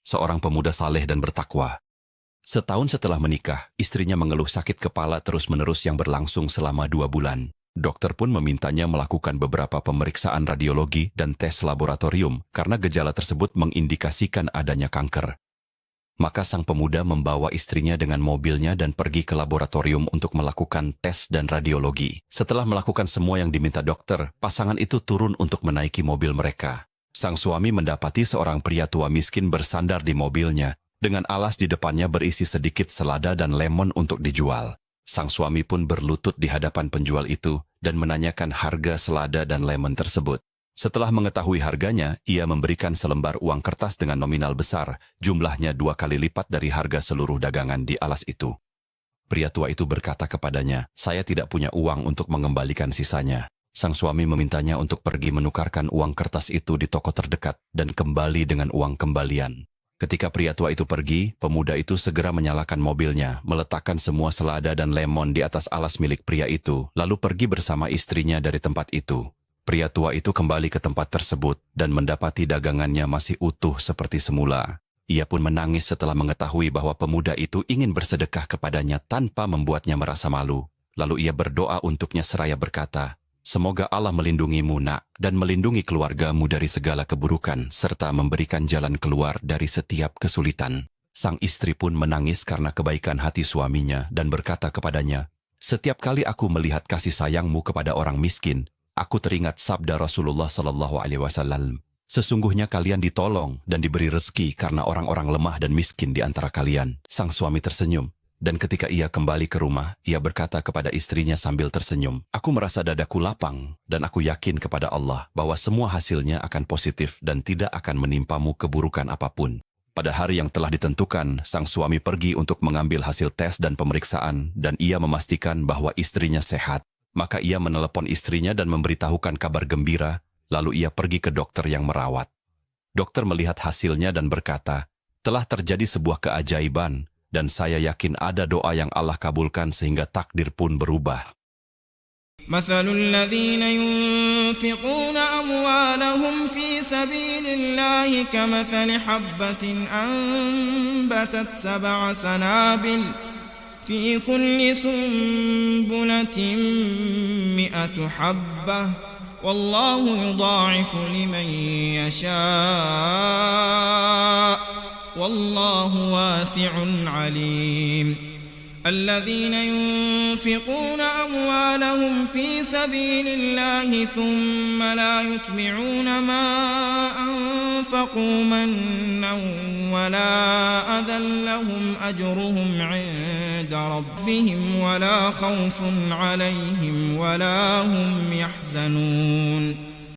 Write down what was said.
seorang pemuda saleh dan bertakwa. Setahun setelah menikah, istrinya mengeluh sakit kepala terus-menerus yang berlangsung selama 2 bulan. Dokter pun memintanya melakukan beberapa pemeriksaan radiologi dan tes laboratorium karena gejala tersebut mengindikasikan adanya kanker. Maka sang pemuda membawa istrinya dengan mobilnya dan pergi ke laboratorium untuk melakukan tes dan radiologi. Setelah melakukan semua yang diminta dokter, pasangan itu turun untuk menaiki mobil mereka. Sang suami mendapati seorang pria tua miskin bersandar di mobilnya, dengan alas di depannya berisi sedikit selada dan lemon untuk dijual. Sang suami pun berlutut di hadapan penjual itu dan menanyakan harga selada dan lemon tersebut. Setelah mengetahui harganya, ia memberikan selembar uang kertas dengan nominal besar, jumlahnya 2 kali lipat dari harga seluruh dagangan di alas itu. Pria tua itu berkata kepadanya, "Saya tidak punya uang untuk mengembalikan sisanya." Sang suami memintanya untuk pergi menukarkan uang kertas itu di toko terdekat dan kembali dengan uang kembalian. Ketika pria tua itu pergi, pemuda itu segera menyalakan mobilnya, meletakkan semua selada dan lemon di atas alas milik pria itu, lalu pergi bersama istrinya dari tempat itu. Pria tua itu kembali ke tempat tersebut dan mendapati dagangannya masih utuh seperti semula. Ia pun menangis setelah mengetahui bahwa pemuda itu ingin bersedekah kepadanya tanpa membuatnya merasa malu. Lalu ia berdoa untuknya seraya berkata, "Semoga Allah melindungimu, nak, dan melindungi keluargamu dari segala keburukan, serta memberikan jalan keluar dari setiap kesulitan." Sang istri pun menangis karena kebaikan hati suaminya dan berkata kepadanya, "Setiap kali aku melihat kasih sayangmu kepada orang miskin, aku teringat sabda Rasulullah SAW. Sesungguhnya kalian ditolong dan diberi rezeki karena orang-orang lemah dan miskin di antara kalian." Sang suami tersenyum. Dan ketika ia kembali ke rumah, ia berkata kepada istrinya sambil tersenyum, "Aku merasa dadaku lapang dan aku yakin kepada Allah bahwa semua hasilnya akan positif dan tidak akan menimpamu keburukan apapun." Pada hari yang telah ditentukan, sang suami pergi untuk mengambil hasil tes dan pemeriksaan dan ia memastikan bahwa istrinya sehat. Maka ia menelepon istrinya dan memberitahukan kabar gembira, lalu ia pergi ke dokter yang merawat. Dokter melihat hasilnya dan berkata, "Telah terjadi sebuah keajaiban, dan saya yakin ada doa yang Allah kabulkan sehingga takdir pun berubah." مثل الذين ينفقون أموالهم في سبيل الله كمثل حبة أنبتت 7 سنابل في كل سنبلة 100 حبة والله يضاعف لمن يشاء والله واسع عليم. الذين ينفقون أموالهم في سبيل الله ثم لا يتبعون ما أنفقوا منا ولا أذى لهم أجرهم عند ربهم ولا خوف عليهم ولا هم يحزنون.